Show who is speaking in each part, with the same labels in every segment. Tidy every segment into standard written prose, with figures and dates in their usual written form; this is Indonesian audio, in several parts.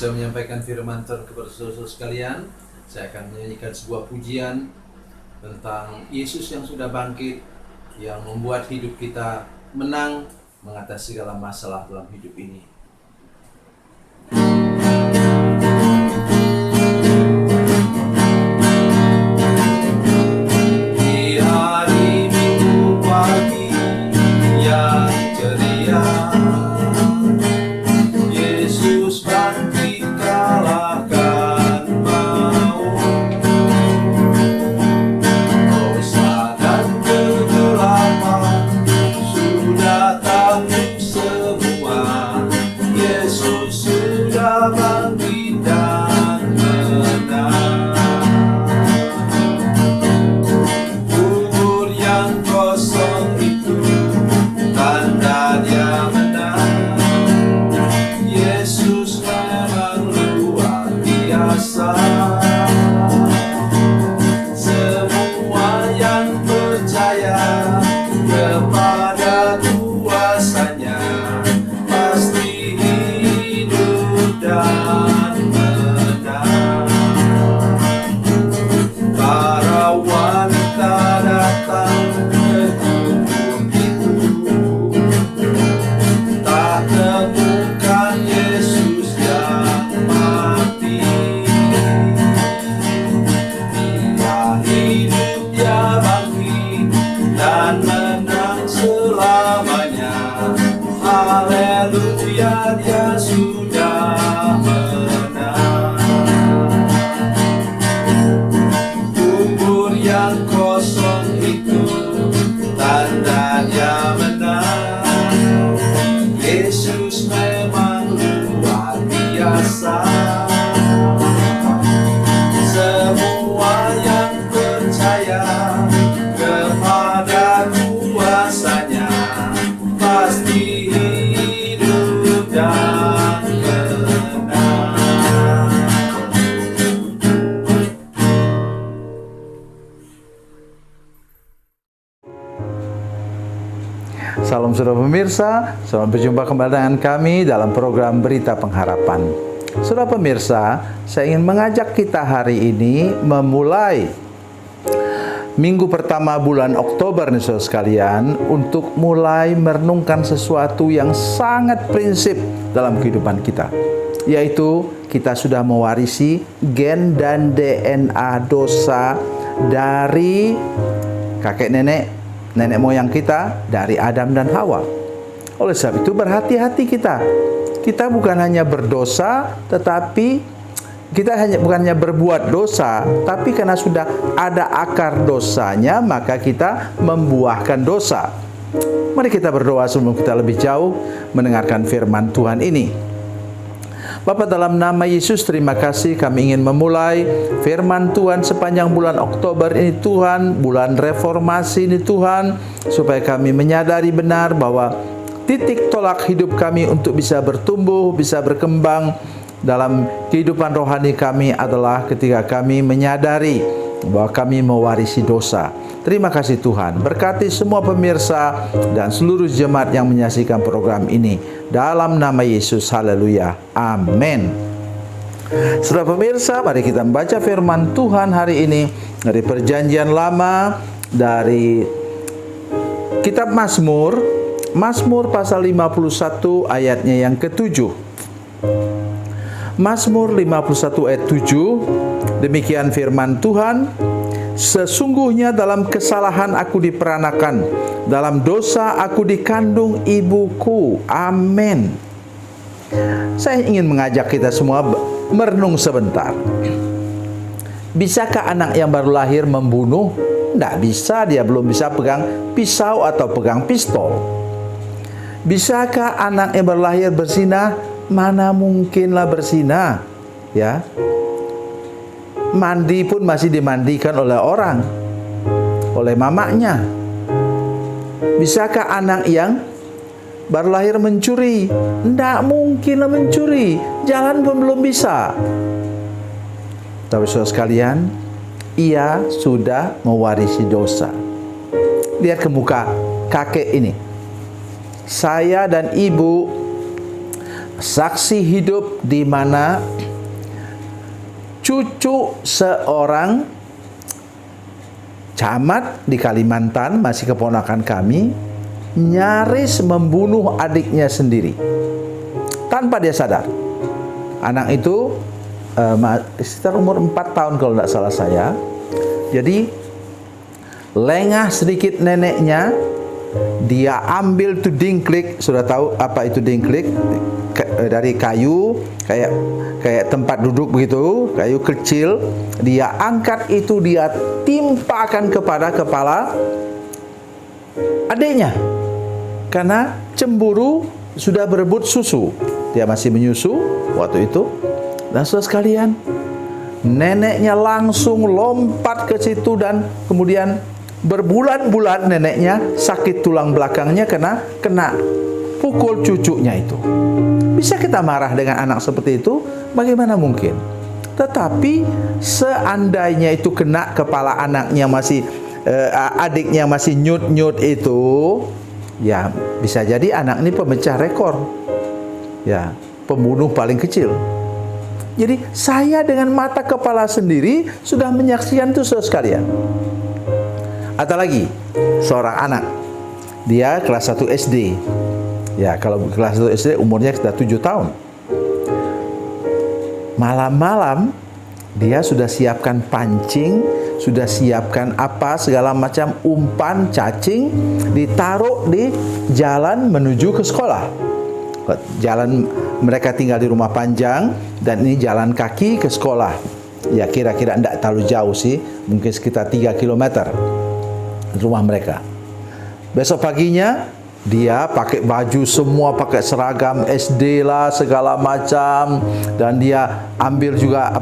Speaker 1: saya menyampaikan firman Tuhan kepada saudara-saudara sekalian, saya akan menyanyikan sebuah pujian tentang Yesus yang sudah bangkit, yang membuat hidup kita menang mengatasi segala masalah dalam hidup ini. Di hari Minggu pagi yang ceria, Yesus bangkit kalahkan maut. Dosa dan kegelapan sudah tanggung semua. Yesus sudah bangkit dan menang. Kubur yang kosong itu tanda Dia menang. Yesus memang luar biasa. Semua yang percaya kepada kuasa-Nya pasti hidup dan menang. Para wanita datang ke kubur itu, tak temukan Yesus yang mati. Dia hidup, Dia bangkit dan menang selamanya. Haleluya, Dia sudah menang. Kubur yang kosong itu tanda Dia menang. Yesus memang luar biasa. Semua yang percaya kepada kuasa-Nya pasti hidup dan menang.
Speaker 2: Salam saudara pemirsa, selamat berjumpa kembali dengan kami dalam program Berita Pengharapan. Saudara pemirsa, saya ingin mengajak kita hari ini memulai minggu pertama bulan Oktober nih saudara sekalian, untuk mulai merenungkan sesuatu yang sangat prinsip dalam kehidupan kita, yaitu kita sudah mewarisi gen dan DNA dosa dari kakek nenek moyang kita, dari Adam dan Hawa. Oleh sebab itu berhati-hati kita. Kita bukan hanya berdosa, tetapi kita bukan hanya berbuat dosa, tapi karena sudah ada akar dosanya, maka kita membuahkan dosa. Mari kita berdoa sebelum kita lebih jauh mendengarkan firman Tuhan ini. Bapa, dalam nama Yesus, terima kasih kami ingin memulai firman Tuhan sepanjang bulan Oktober ini Tuhan, bulan reformasi ini Tuhan, supaya kami menyadari benar bahwa titik tolak hidup kami untuk bisa bertumbuh, bisa berkembang dalam kehidupan rohani kami adalah ketika kami menyadari bahwa kami mewarisi dosa. Terima kasih Tuhan, berkati semua pemirsa dan seluruh jemaat yang menyaksikan program ini. Dalam nama Yesus, haleluya, amin. Saudara pemirsa, mari kita membaca firman Tuhan hari ini dari Perjanjian Lama, dari kitab Mazmur, Mazmur pasal 51 ayatnya yang ke-7. Mazmur 51 ayat 7, demikian firman Tuhan. Sesungguhnya dalam kesalahan aku diperanakan, dalam dosa aku dikandung ibuku. Amin. Saya ingin mengajak kita semua merenung sebentar. Bisakah anak yang baru lahir membunuh? Tidak bisa, dia belum bisa pegang pisau atau pegang pistol. Bisakah anak yang baru lahir berzina? Mana mungkinlah berzina, ya. Mandi pun masih dimandikan oleh orang, oleh mamanya. Bisakah anak yang baru lahir mencuri? Tidak mungkinlah mencuri, jalan pun belum bisa. Tapi saudara sekalian, ia sudah mewarisi dosa. Lihat ke muka kakek ini. Saya dan ibu saksi hidup di mana cucu seorang camat di Kalimantan, masih keponakan kami, nyaris membunuh adiknya sendiri tanpa dia sadar. Anak itu sekitar umur 4 tahun kalau tidak salah saya. Jadi lengah sedikit neneknya, dia ambil tuh dingklik. Sudah tahu apa itu dingklik? Dari kayu, kayak tempat duduk begitu, kayu kecil. Dia angkat itu, dia timpakan kepada kepala adiknya. Karena cemburu, sudah berebut susu. Dia masih menyusu waktu itu. Dan saudara sekalian, neneknya langsung lompat ke situ dan kemudian berbulan-bulan neneknya sakit tulang belakangnya kena pukul cucunya itu. Bisa kita marah dengan anak seperti itu? Bagaimana mungkin? Tetapi seandainya itu kena kepala anaknya masih adiknya masih nyut-nyut itu, ya bisa jadi anak ini pemecah rekor. Ya, pembunuh paling kecil. Jadi saya dengan mata kepala sendiri sudah menyaksikan itu, saudara sekalian. Atau lagi, seorang anak, dia kelas 1 SD. Ya, kalau kelas 1 SD umurnya sudah 7 tahun. Malam-malam, dia sudah siapkan pancing, sudah siapkan apa, segala macam umpan, cacing, ditaruh di jalan menuju ke sekolah. Jalan, mereka tinggal di rumah panjang, dan ini jalan kaki ke sekolah. Ya, kira-kira tidak terlalu jauh sih, mungkin sekitar 3 kilometer. Rumah mereka. Besok paginya dia pakai baju semua, pakai seragam SD lah segala macam, dan dia ambil juga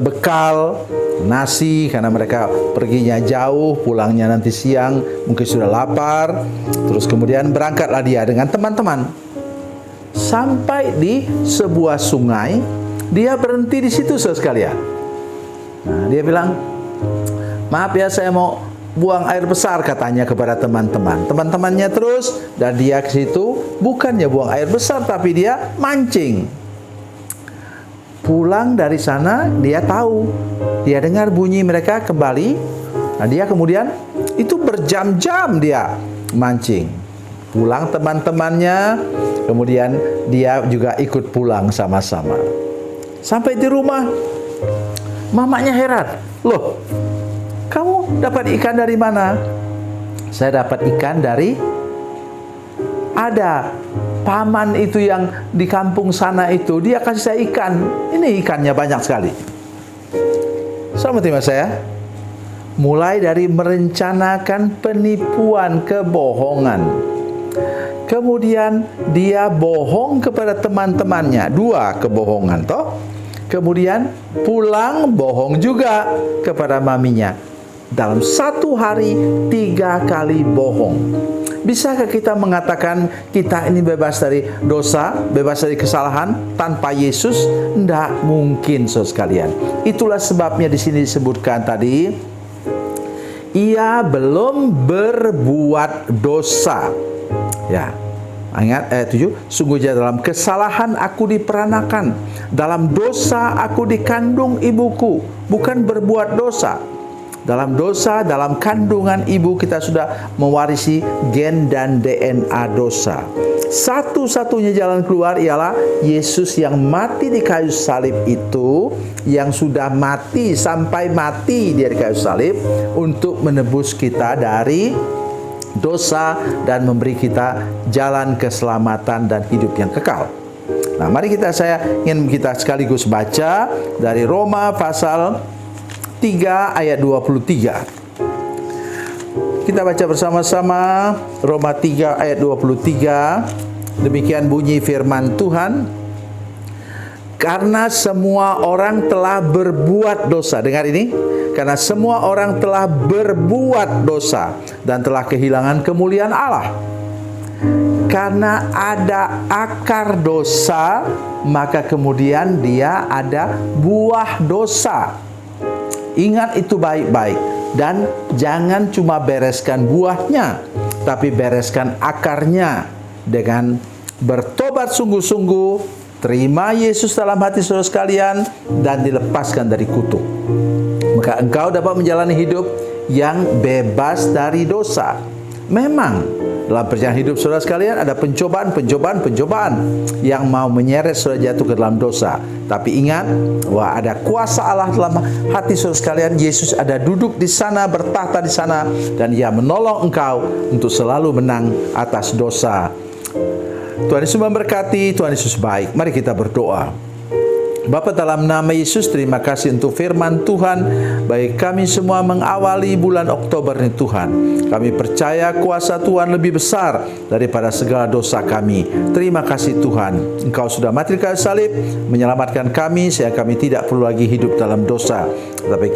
Speaker 2: bekal nasi karena mereka perginya jauh, pulangnya nanti siang, mungkin sudah lapar. Terus kemudian berangkatlah dia dengan teman-teman. Sampai di sebuah sungai, dia berhenti di situ, saudara sekalian. Nah, dia bilang, "Maaf ya, saya mau buang air besar," katanya kepada teman-teman. Teman-temannya terus, dan dia ke situ bukannya buang air besar, tapi dia mancing. Pulang dari sana, dia tahu, dia dengar bunyi mereka kembali. Nah, dia kemudian itu berjam-jam dia mancing. Pulang teman-temannya, kemudian dia juga ikut pulang sama-sama. Sampai di rumah, mamanya heran, "Loh, kamu dapat ikan dari mana?" "Saya dapat ikan dari ada paman itu yang di kampung sana itu, dia kasih saya ikan. Ini ikannya banyak sekali." Sama terima saya, mulai dari merencanakan penipuan, kebohongan. Kemudian dia bohong kepada teman-temannya, 2 kebohongan toh. Kemudian pulang bohong juga kepada maminya. Dalam 1 hari 3 kali bohong. Bisakah kita mengatakan kita ini bebas dari dosa, bebas dari kesalahan tanpa Yesus? Tidak mungkin, saudara sekalian. Itulah sebabnya di sini disebutkan tadi, ia belum berbuat dosa. Ya, ingat ayat 7, "Sungguhnya dalam kesalahan aku diperanakan, dalam dosa aku dikandung ibuku." Bukan berbuat dosa. Dalam dosa, dalam kandungan ibu kita sudah mewarisi gen dan DNA dosa. Satu-satunya jalan keluar ialah Yesus yang mati di kayu salib itu, yang sudah mati sampai mati dia di kayu salib untuk menebus kita dari dosa dan memberi kita jalan keselamatan dan hidup yang kekal. Nah, mari saya ingin kita sekaligus baca dari Roma pasal 3 ayat 23. Kita baca bersama-sama Roma 3 ayat 23. Demikian bunyi firman Tuhan. "Karena semua orang telah berbuat dosa." Dengar ini. Karena semua orang telah berbuat dosa dan telah kehilangan kemuliaan Allah. Karena ada akar dosa, maka kemudian dia ada buah dosa. Ingat itu baik-baik. Dan jangan cuma bereskan buahnya, tapi bereskan akarnya dengan bertobat sungguh-sungguh, terima Yesus dalam hati saudara sekalian, dan dilepaskan dari kutuk. Maka engkau dapat menjalani hidup yang bebas dari dosa. Memang dalam perjalanan hidup saudara sekalian ada pencobaan yang mau menyeret saudara jatuh ke dalam dosa. Tapi ingat bahwa ada kuasa Allah dalam hati saudara sekalian. Yesus ada duduk di sana, bertahta di sana, dan Ia menolong engkau untuk selalu menang atas dosa. Tuhan Yesus memberkati, Tuhan Yesus baik. Mari kita berdoa. Bapa, dalam nama Yesus, terima kasih untuk firman Tuhan. Bagi kami semua mengawali bulan Oktober ini Tuhan, kami percaya kuasa Tuhan lebih besar daripada segala dosa kami. Terima kasih Tuhan, Engkau sudah mati di kayu salib, menyelamatkan kami sehingga kami tidak perlu lagi hidup dalam dosa, tetapi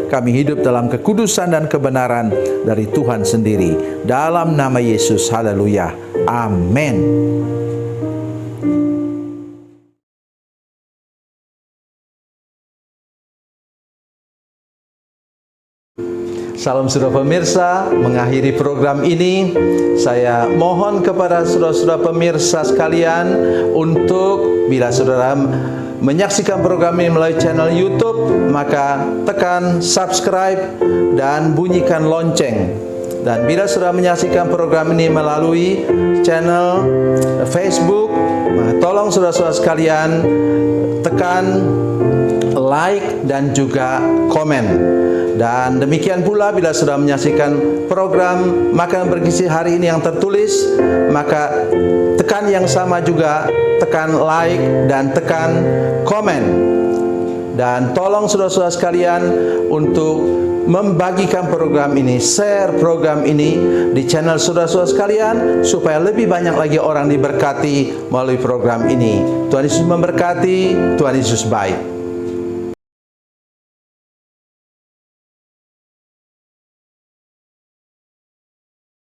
Speaker 2: kami hidup dalam kekudusan dan kebenaran dari Tuhan sendiri. Dalam nama Yesus, haleluya, amin. Salam saudara pemirsa, mengakhiri program ini, saya mohon kepada saudara-saudara pemirsa sekalian untuk bila saudara menyaksikan program ini melalui channel YouTube, maka tekan subscribe dan bunyikan lonceng. Dan bila saudara menyaksikan program ini melalui channel Facebook, maka tolong saudara-saudara sekalian tekan like dan juga komen. Dan demikian pula bila sudah menyaksikan program Makanan Bergizi hari ini yang tertulis, maka tekan yang sama juga, tekan like dan tekan komen. Dan tolong saudara-saudara sekalian untuk membagikan program ini, share program ini di channel saudara-saudara sekalian, supaya lebih banyak lagi orang diberkati melalui program ini. Tuhan Yesus memberkati, Tuhan Yesus baik.